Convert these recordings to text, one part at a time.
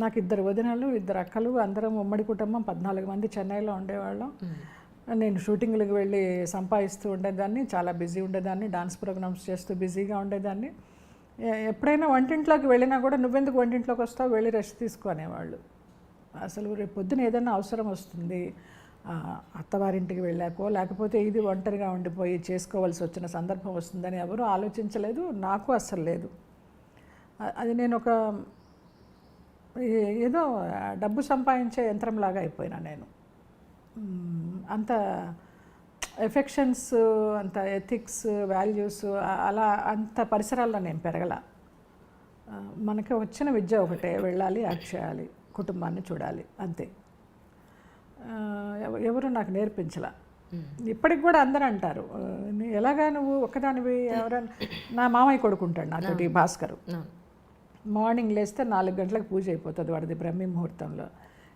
నాకు 2 వదినలు 2 అక్కలు, అందరం ఉమ్మడి కుటుంబం 14 మంది చెన్నైలో ఉండేవాళ్ళం. నేను షూటింగ్లకు వెళ్ళి సంపాదిస్తూ ఉండేదాన్ని, చాలా బిజీ ఉండేదాన్ని, డాన్స్ ప్రోగ్రామ్స్ చేస్తూ బిజీగా ఉండేదాన్ని. ఎప్పుడైనా వంటింట్లోకి వెళ్ళినా కూడా నువ్వెందుకు వంటింట్లోకి వస్తావు, వెళ్ళి రెస్ట్ తీసుకునేవాళ్ళు. అసలు రేపు పొద్దున ఏదైనా అవసరం వస్తుంది, అత్తవారింటికి వెళ్ళాకో లేకపోతే ఇది ఒంటరిగా ఉండిపోయి చేసుకోవాల్సి వచ్చిన సందర్భం వస్తుందని ఎవరూ ఆలోచించలేదు, నాకు అస్సలు లేదు. అది నేను ఒక ఏదో డబ్బు సంపాదించే యంత్రంలాగా అయిపోయినా నేను. అంత ఎఫెక్షన్స్, అంత ఎథిక్స్, వాల్యూస్ అలా అంత పరిసరాల్లో నేను పెరగల. మనకి వచ్చిన విద్య ఒకటే, వెళ్ళాలి, యాక్ట్ చేయాలి, కుటుంబాన్ని చూడాలి, అంతే. ఎవరు నాకు నేర్పించలా. ఇప్పటికి కూడా అందరూ అంటారు, ఎలాగా నువ్వు ఒక్కదానివి, ఎవరైనా నా మామయ్య కొడుకుంటాడు నాతోటి, భాస్కరు. మార్నింగ్ లేస్తే 4 గంటలకు పూజ అయిపోతుంది వాడిది, బ్రహ్మీ ముహూర్తంలో.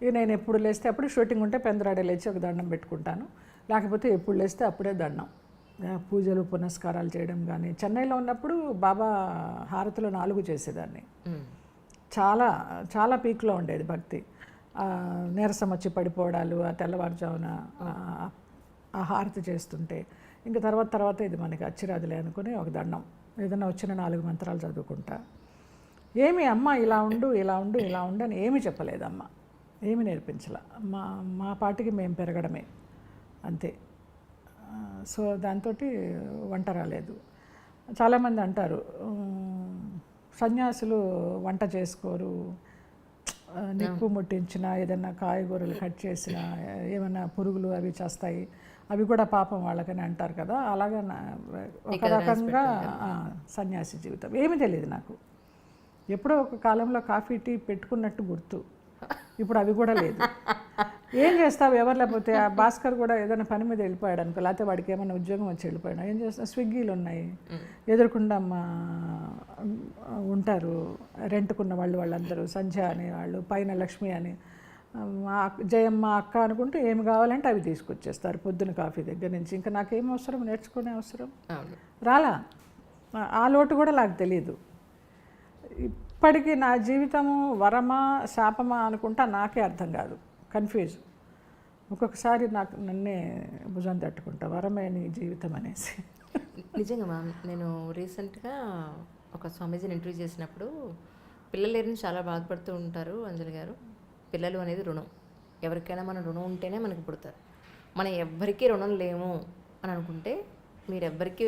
ఇక నేను ఎప్పుడు లేస్తే అప్పుడు, షూటింగ్ ఉంటే పెందరాడే లేచి ఒక దండం పెట్టుకుంటాను, లేకపోతే ఎప్పుడు లేస్తే అప్పుడే దండం. పూజలు పునస్కారాలు చేయడం కానీ. చెన్నైలో ఉన్నప్పుడు బాబా హారతులు 4 చేసేదాన్ని. చాలా చాలా పీక్లో ఉండేది భక్తి. నీరసం వచ్చి పడిపోవడాలు, ఆ తెల్లవారుజామున ఆ హారతి చేస్తుంటే ఇంకా తర్వాత ఇది మనకి అచ్చిరాదులే అనుకుని ఒక దండం, ఏదైనా వచ్చిన 4 మంత్రాలు చదువుకుంటా. ఏమి అమ్మ ఇలా ఉండు ఇలా ఉండు ఇలా ఉండు అని ఏమీ చెప్పలేదమ్మ, ఏమి నేర్పించలే. మా పాటికి మేము పెరగడమే అంతే. సో దాంతో వంట రాలేదు. చాలామంది అంటారు సన్యాసులు వంట చేసుకోరు, నిప్పు ముట్టించిన, ఏదైనా కాయగూరలు కట్ చేసిన, ఏమైనా పురుగులు అవి చేస్తాయి, అవి కూడా పాపం వాళ్ళకని అంటారు కదా. అలాగా ఒక రకంగా సన్యాసి జీవితం. ఏమీ తెలియదు నాకు. ఎప్పుడో ఒక కాలంలో కాఫీ టీ పెట్టుకున్నట్టు గుర్తు, ఇప్పుడు అవి కూడా లేదు. ఏం చేస్తావు, ఎవరు లేకపోతే ఆ భాస్కర్ కూడా ఏదైనా పని మీద వెళ్ళిపోయాడు అనుకో, లేకపోతే వాడికి ఏమైనా ఉద్యోగం వచ్చి వెళ్ళిపోయాడు, ఏం చేస్తా, స్విగ్గీలు ఉన్నాయి, ఎదురుకుండా ఉంటారు రెంట్కున్న వాళ్ళందరూ, సంధ్య అనే వాళ్ళు, పైన లక్ష్మి అని, జయమ్మ అక్క అనుకుంటూ ఏమి కావాలంటే అవి తీసుకొచ్చేస్తారు పొద్దున కాఫీ దగ్గర నుంచి. ఇంకా నాకేం అవసరం, నేర్చుకునే అవసరం రాలా. ఆ లోటు కూడా నాకు తెలియదు. ఇప్పటికీ నా జీవితము వరమా శాపమా అనుకుంటా నాకే అర్థం కాదు, కన్ఫ్యూజ్. ఒక్కొక్కసారి నాకు నన్నే భుజం తట్టుకుంటా, వరమే నీ జీవితం అనేసి. నిజంగా మ్యామ్, నేను రీసెంట్గా ఒక స్వామీజీని ఇంటర్వ్యూ చేసినప్పుడు, పిల్లలు లేరని చాలా బాధపడుతూ ఉంటారు అంజలి గారు. పిల్లలు అనేది రుణం, ఎవరికైనా మన రుణం ఉంటేనే మనకి పుడతారు. మనం ఎవ్వరికీ రుణం లేము అని అనుకుంటే, మీరెవ్వరికీ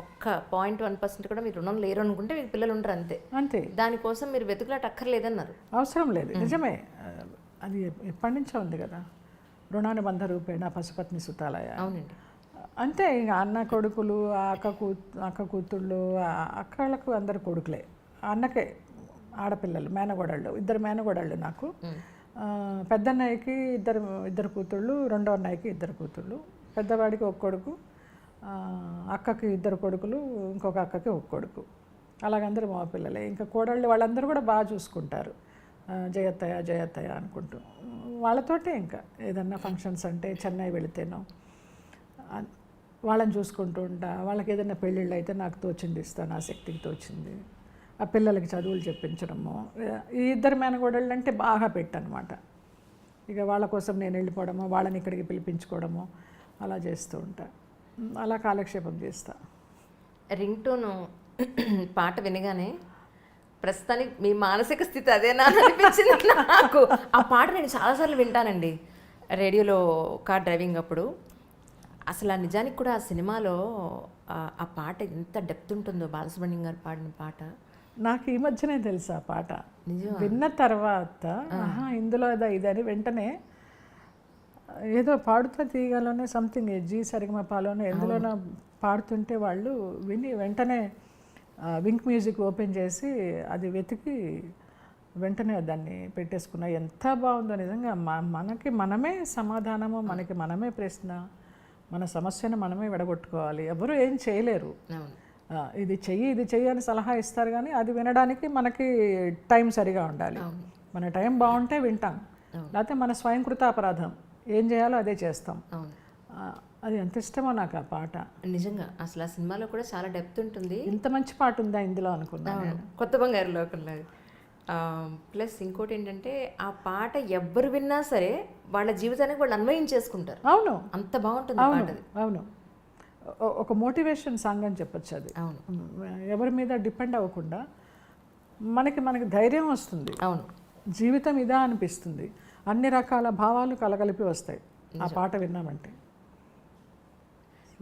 ఒక్క 0.1% కూడా మీరు రుణం లేరు అనుకుంటే మీకు పిల్లలు ఉంటారు, అంతే అంతే. దానికోసం మీరు వెతుకులాట అక్కర్లేదన్నారు. అవసరం లేదు, నిజమే. అది ఎప్పటి నుంచో ఉంది కదా, రుణానుబంధ రూపేణ పశుపత్ని సుతాలయ. అవునండి, అంతే. ఇక అన్న కొడుకులు, అక్క కూతుళ్ళు, అక్కలకు అందరు కొడుకులే, అన్నకే ఆడపిల్లలు, మేనగోడళ్ళు, 2 మేనగోడళ్ళు నాకు. పెద్దన్నయ్యకి ఇద్దరు కూతుళ్ళు, రెండో అన్నయ్యకి 2 కూతుళ్ళు, పెద్దవాడికి 1 కొడుకు, అక్కకి 2 కొడుకులు, ఇంకొక అక్కకి 1 కొడుకు. అలాగందరూ మా పిల్లలే. ఇంకా కోడళ్ళు వాళ్ళందరూ కూడా బాగా చూసుకుంటారు, జయత్తయ్య అనుకుంటూ. వాళ్ళతోటే ఇంకా ఏదన్నా ఫంక్షన్స్ అంటే చెన్నై వెళితేనో వాళ్ళని చూసుకుంటూ ఉంటా. వాళ్ళకి ఏదైనా పెళ్ళిళ్ళు అయితే నాకు తోచింది ఇస్తాను, ఆ శక్తికి తోచింది. ఆ పిల్లలకి చదువులు చెప్పించడము. ఈ 2 మేనగోడళ్ళు అంటే బాగా పెట్టనమాట. ఇక వాళ్ళ కోసం నేను వెళ్ళిపోవడము, వాళ్ళని ఇక్కడికి పిలిపించుకోవడము అలా చేస్తూ ఉంటా. అలా కాలక్షేపం చేస్తా. రింగ్ టోను పాట వినగానే ప్రస్తుతానికి మీ మానసిక స్థితి అదేనా అనిపించింది నాకు. ఆ పాట నేను చాలాసార్లు వింటానండి రేడియోలో, కార్ డ్రైవింగ్ అప్పుడు. అసలు ఆ నిజానికి కూడా ఆ సినిమాలో ఆ పాట ఎంత డెప్త్ ఉంటుందో, బాలసుబ్రహ్మణ్యం గారు పాడిన పాట. నాకు ఈ మధ్యనే తెలుసు ఆ పాట. విన్న తర్వాత ఇందులో ఇదని వెంటనే ఏదో పాడుతూ తీయగలనే సంథింగ్ జీ సరిగమపాలోనే ఎందులోనో పాడుతుంటే వాళ్ళు విని వెంటనే వింక్ మ్యూజిక్ ఓపెన్ చేసి అది వెతికి వెంటనే దాన్ని పెట్టేసుకున్నా. ఎంత బాగుందో నిజంగా. మనకి మనమే సమాధానము, మనకి మనమే ప్రశ్న, మన సమస్యను మనమే విడగొట్టుకోవాలి. ఎవరు ఏం చేయలేరు. ఇది చెయ్యి అని సలహా ఇస్తారు, కానీ అది వినడానికి మనకి టైం సరిగా ఉండాలి. మన టైం బాగుంటే వింటాం, లేకపోతే మన స్వయంకృత అపరాధం, ఏం చేయాలో అదే చేస్తాం. అది ఎంత ఇష్టమో నాకు ఆ పాట. నిజంగా అసలు ఆ సినిమాలో కూడా చాలా డెప్త్ ఉంటుంది. ఇంత మంచి పాట ఉందా ఇందులో అనుకున్నాను. కొత్త బంగారు లోకంలో ప్లస్ ఇంకోటి ఏంటంటే ఆ పాట ఎవ్వరు విన్నా సరే వాళ్ళ జీవితానికి వాళ్ళు అన్వయించేసుకుంటారు. అవును, అంత బాగుంటుంది ఆ పాట అది. అవును. ఒక మోటివేషన్ సాంగ్ అని చెప్పొచ్చు అది. అవును, ఎవరి మీద డిపెండ్ అవ్వకుండా మనకి ధైర్యం వస్తుంది. అవును, జీవితం ఇదా అనిపిస్తుంది. అన్ని రకాల భావాలు కలగలిపి వస్తాయి ఆ పాట విన్నామంటే.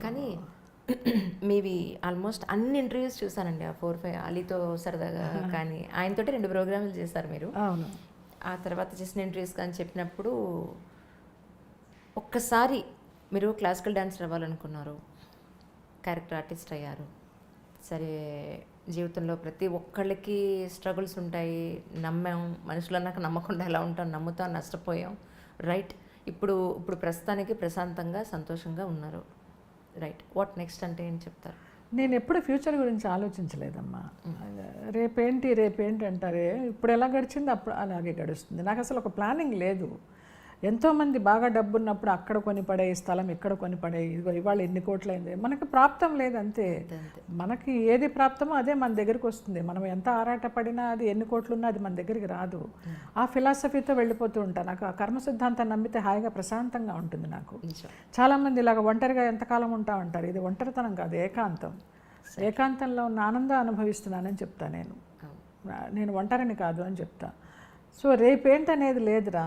కానీ మీవి ఆల్మోస్ట్ అన్ని ఇంటర్వ్యూస్ చూసానండి. ఆ 4-5 అలీతో సరదాగా కానీ ఆయనతోటి 2 ప్రోగ్రాములు చేశారు మీరు. అవును. ఆ తర్వాత చేసిన ఇంటర్వ్యూస్ కానీ చెప్పినప్పుడు ఒక్కసారి మీరు క్లాసికల్ డాన్సర్ అవ్వాలనుకున్నారు, క్యారెక్టర్ ఆర్టిస్ట్ అయ్యారు. సరే, జీవితంలో ప్రతి ఒక్కళ్ళకి స్ట్రగుల్స్ ఉంటాయి. నమ్మాం, మనుషులు అన్నాక నమ్మకుండా ఎలా ఉంటాం, నమ్ముతాం, నష్టపోయాం. రైట్, ఇప్పుడు ప్రస్తుతానికి ప్రశాంతంగా సంతోషంగా ఉన్నారు. రైట్, వాట్ నెక్స్ట్ అంటే ఏం చెప్తారు? నేను ఎప్పుడు ఫ్యూచర్ గురించి ఆలోచించలేదమ్మా. రేపేంటి అంటారే, ఇప్పుడు ఎలా గడిచింది అప్పుడు అలాగే గడుస్తుంది. నాకు అసలు ఒక ప్లానింగ్ లేదు. ఎంతోమంది బాగా డబ్బు ఉన్నప్పుడు అక్కడ కొని పడే స్థలం, ఇక్కడ కొని పడే, ఇదిగో ఇవాళ ఎన్ని కోట్లయింది. మనకి ప్రాప్తం లేదు అంతే. మనకి ఏది ప్రాప్తమో అదే మన దగ్గరికి వస్తుంది. మనం ఎంత ఆరాట పడినా అది ఎన్ని కోట్లున్నా అది మన దగ్గరికి రాదు. ఆ ఫిలాసఫీతో వెళ్ళిపోతూ ఉంటాను. నాకు ఆ కర్మ సిద్ధాంతాన్ని నమ్మితే హాయిగా ప్రశాంతంగా ఉంటుంది నాకు. చాలామంది ఇలాగ ఒంటరిగా ఎంతకాలం ఉంటా ఉంటారు. ఇది ఒంటరితనం కాదు, ఏకాంతం. ఏకాంతంలో ఉన్న ఆనందం అనుభవిస్తున్నానని చెప్తా నేను ఒంటరిని కాదు అని చెప్తా. సో రేపేంటనేది లేదురా,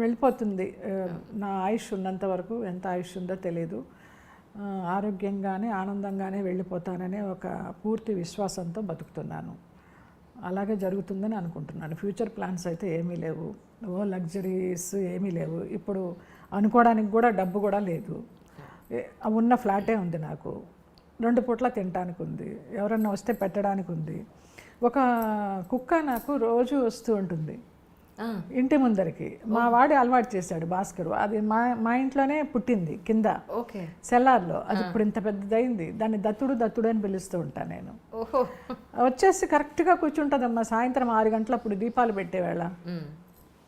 వెళ్ళిపోతుంది. నా ఆయుష్ ఉన్నంత వరకు, ఎంత ఆయుష్ ఉందో తెలీదు, ఆరోగ్యంగానే ఆనందంగానే వెళ్ళిపోతాననే ఒక పూర్తి విశ్వాసంతో బతుకుతున్నాను. అలాగే జరుగుతుందని అనుకుంటున్నాను. ఫ్యూచర్ ప్లాన్స్ అయితే ఏమీ లేవు, లగ్జరీస్ ఏమీ లేవు. ఇప్పుడు అనుకోవడానికి కూడా డబ్బు కూడా లేదు. ఉన్న ఫ్లాటే ఉంది నాకు, 2 పూట్ల తినడానికి ఉంది, ఎవరన్నా వస్తే పెట్టడానికి ఉంది. ఒక కుక్క నాకు రోజు వస్తూ ఉంటుంది ఇంటి ముందరికి. మా వాడు అలవాటు చేశాడు, భాస్కర్. అది మా ఇంట్లోనే పుట్టింది, కింద సెల్లార్లో. అది ఇప్పుడు ఇంత పెద్దదైంది. దాన్ని దత్తుడు అని పిలుస్తూ ఉంటాను నేను. వచ్చేసి కరెక్ట్గా కూర్చుంటుందమ్మా. సాయంత్రం 6 గంటలప్పుడు దీపాలు పెట్టేవేళ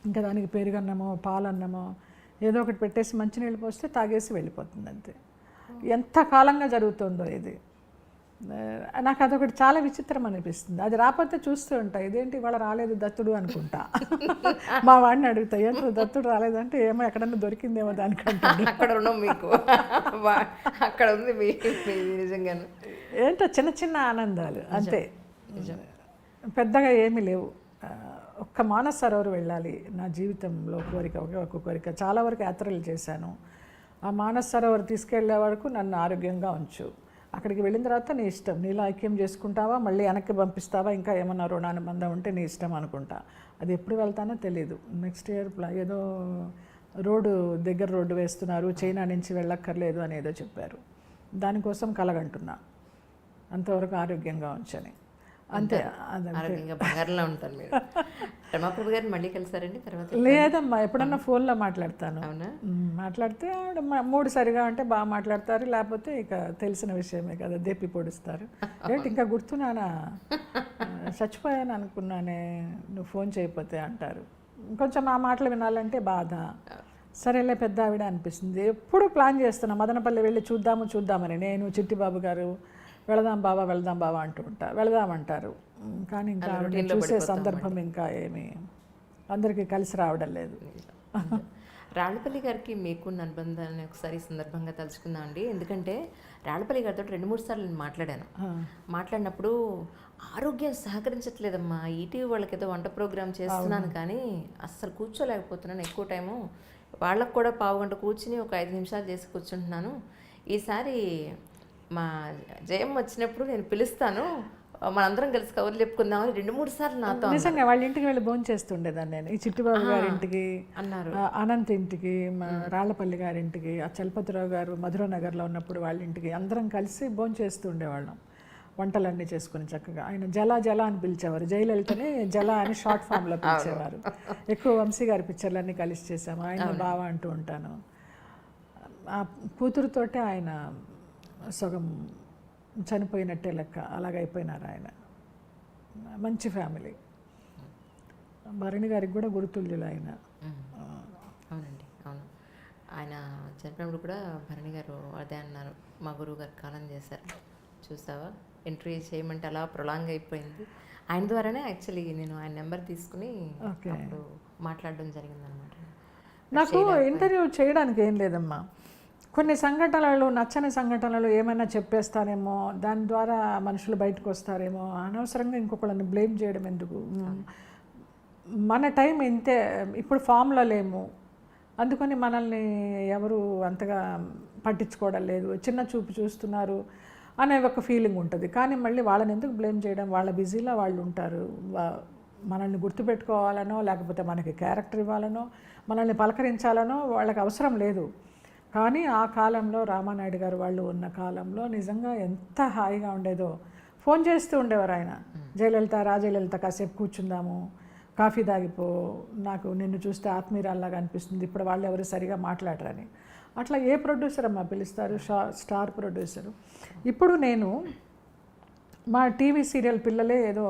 ఇంకా దానికి పెరుగన్నమో పాలన్నమో ఏదో ఒకటి పెట్టేసి మంచినీళ్ళు పోస్తే తాగేసి వెళ్ళిపోతుంది అంతే. ఎంత కాలంగా జరుగుతుందో ఇది. నాకు అదొకటి చాలా విచిత్రం అనిపిస్తుంది. అది రాకపోతే చూస్తూ ఉంటా, ఇదేంటి ఇవాళ రాలేదు దత్తుడు అనుకుంటా. మా వాడిని అడుగుతా, ఏంటో దత్తుడు రాలేదంటే ఏమో ఎక్కడన్నా దొరికిందేమో దానికంటే. అక్కడ ఉన్నాం మీకు, అక్కడ ఉంది నిజంగా. ఏంటో చిన్న చిన్న ఆనందాలు అంతే, పెద్దగా ఏమీ లేవు. ఒక్క మానస సరోవర్ వెళ్ళాలి నా జీవితంలో కోరిక, ఒక కోరిక. చాలా వరకు యాత్రలు చేశాను. ఆ మానస సరోవర్ తీసుకెళ్లే వరకు నన్ను ఆరోగ్యంగా ఉంచు. అక్కడికి వెళ్ళిన తర్వాత నీ ఇష్టం, నీలో ఐక్యం చేసుకుంటావా, మళ్ళీ వెనక్కి పంపిస్తావా, ఇంకా ఏమన్నా రుణానుబంధం ఉంటే నీ ఇష్టం అనుకుంటా. అది ఎప్పుడు వెళ్తానో తెలీదు. నెక్స్ట్ ఇయర్ ఏదో రోడ్డు వేస్తున్నారు, చైనా నుంచి వెళ్ళక్కర్లేదు అని ఏదో చెప్పారు. దానికోసం కలగంటున్నా. అంతవరకు ఆరోగ్యంగా ఉంచని అంతే. ఆరోగ్యంగా బంగారంలో ఉంటారు మీరు. రమాప్రభు గారిని మళ్ళీ కలిసారండి తర్వాత? లేదమ్మా, ఎప్పుడన్నా ఫోన్లో మాట్లాడతాను. మాట్లాడితే ఆవిడ మూడు సరిగా అంటే బాగా మాట్లాడతారు, లేకపోతే ఇక తెలిసిన విషయమే కదా, దెప్పి పొడుస్తారు. ఏంటి ఇంకా గుర్తున్నానా, చచ్చిపోయాను అనుకున్నానే నువ్వు ఫోన్ చేయకపోతే అంటారు. కొంచెం ఆ మాటలు వినాలంటే బాధ. సరేలే పెద్ద ఆవిడ అనిపిస్తుంది. ఎప్పుడు ప్లాన్ చేస్తున్నా మదనపల్లి వెళ్ళి చూద్దామని. నేను చిట్టిబాబు గారు వెళదాం బావా అంటూ ఉంటా. వెళదామంటారు, కానీ ఇంకా చూసే సందర్భం ఇంకా ఏమి అందరికీ కలిసి రావడం లేదు. రాళ్ళపల్లి గారికి మీకున్న అనుబంధాన్ని ఒకసారి సందర్భంగా తలుచుకుందాం అండి. ఎందుకంటే రాళ్ళపల్లి గారితో 2-3 సార్లు నేను మాట్లాడినప్పుడు ఆరోగ్యం సహకరించట్లేదమ్మా, ఈటీవీ వాళ్ళకి ఏదో వంట ప్రోగ్రామ్ చేస్తున్నాను కానీ అస్సలు కూర్చోలేకపోతున్నాను. ఎక్కువ టైము వాళ్ళకు కూడా 1/2 గంట కూర్చుని ఒక 5 నిమిషాలు చేసి కూర్చుంటున్నాను. ఈసారి మా జయం వచ్చినప్పుడు నేను పిలుస్తాను, మనందరం కలిసి కవర్లు చెప్పుకుందామని 2-3 సార్లు నాతో. నిజంగా వాళ్ళ ఇంటికి వెళ్ళి భోజనం చేస్తుండేదాన్ని నేను. ఈ చిట్టిబాబు గారి ఇంటికి అన్నారు, అనంత్ ఇంటికి, రాళ్ళపల్లి గారి ఇంటికి, ఆ చలపతిరావు గారు మధురానగర్లో ఉన్నప్పుడు వాళ్ళ ఇంటికి అందరం కలిసి భోజనం చేస్తూ ఉండేవాళ్ళం. వంటలన్నీ చేసుకుని చక్కగా. ఆయన జల అని పిలిచేవారు, జయలలితని జల అని షార్ట్ ఫామ్లో పిలిచేవారు. ఎక్కువ వంశీ గారి పిక్చర్లన్నీ కలిసి చేసాము. ఆయన బావా అంటూ ఉంటాను. ఆ కూతురుతోటే ఆయన సగం చనిపోయినట్టే లెక్క, అలాగైపోయినారు ఆయన. మంచి ఫ్యామిలీ. భరణి గారికి కూడా గురుతుల్యులు ఆయన. అవునండి, అవును. ఆయన చనిపోయినప్పుడు కూడా భరణి గారు అదే అన్నారు, మా గురువు గారు కాలం చేశారు చూసావా ఇంటర్వ్యూ చేయమంటే అలా ప్రొలాంగ్ అయిపోయింది. ఆయన ద్వారానే యాక్చువల్లీ నేను ఆయన నెంబర్ తీసుకుని అప్పుడు మాట్లాడడం జరిగిందనమాట. నాకు ఇంటర్వ్యూ చేయడానికి ఏం లేదమ్మా, కొన్ని సంఘటనలు నచ్చని సంఘటనలు ఏమైనా చెప్పేస్తానేమో, దాని ద్వారా మనుషులు బయటకు వస్తారేమో, అనవసరంగా ఇంకొకళ్ళని బ్లేమ్ చేయడం ఎందుకు. మన టైం ఇంతే, ఇప్పుడు ఫామ్లో లేము, అందుకని మనల్ని ఎవరు అంతగా పట్టించుకోవడం లేదు, చిన్న చూపు చూస్తున్నారు అనే ఒక ఫీలింగ్ ఉంటుంది. కానీ మళ్ళీ వాళ్ళని ఎందుకు బ్లేమ్ చేయడం, వాళ్ళ బిజీలో వాళ్ళు ఉంటారు. మనల్ని గుర్తుపెట్టుకోవాలనో లేకపోతే మనకి క్యారెక్టర్ ఇవ్వాలనో మనల్ని పలకరించాలనో వాళ్ళకి అవసరం లేదు. కానీ ఆ కాలంలో రామానాయుడు గారు వాళ్ళు ఉన్న కాలంలో నిజంగా ఎంత హాయిగా ఉండేదో. ఫోన్ చేస్తూ ఉండేవారు ఆయన, జయలలిత రాజలలిత కాసేపు కూర్చుందాము, కాఫీ తాగిపో, నాకు నిన్ను చూస్తే ఆత్మీయురాల్లాగా అనిపిస్తుంది, ఇప్పుడు వాళ్ళు ఎవరు సరిగా మాట్లాడరని. అట్లా ఏ ప్రొడ్యూసర్ అమ్మా పిలుస్తారు, స్టార్ ప్రొడ్యూసరు. ఇప్పుడు నేను మా టీవీ సీరియల్ పిల్లలే ఏదో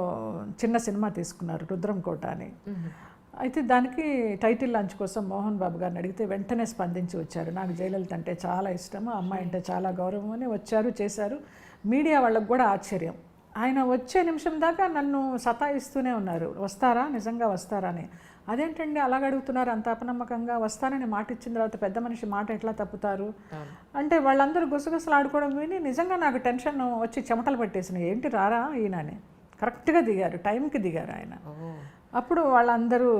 చిన్న సినిమా తీసుకున్నారు, రుద్రం కోట అని. అయితే దానికి టైటిల్ లాంచ్ కోసం మోహన్ బాబు గారిని అడిగితే వెంటనే స్పందించి వచ్చారు. నాకు జయలలిత అంటే చాలా ఇష్టము, అమ్మాయి అంటే చాలా గౌరవం అని వచ్చారు, చేశారు. మీడియా వాళ్ళకు కూడా ఆశ్చర్యం. ఆయన వచ్చే నిమిషం దాకా నన్ను సతాయిస్తూనే ఉన్నారు, వస్తారా, నిజంగా వస్తారా అని. అదేంటండి అలాగ అడుగుతున్నారు అంత అపనమ్మకంగా, వస్తానని మాట ఇచ్చిన తర్వాత పెద్ద మనిషి మాట ఎట్లా తప్పుతారు అంటే వాళ్ళందరూ గుసగుసలు ఆడుకోవడం విని నిజంగా నాకు టెన్షన్ వచ్చి చెమటలు పట్టేసినాయి. ఏంటి రారా ఈయన అని. కరెక్ట్గా దిగారు, టైంకి దిగారు ఆయన. అప్పుడు వాళ్ళందరూ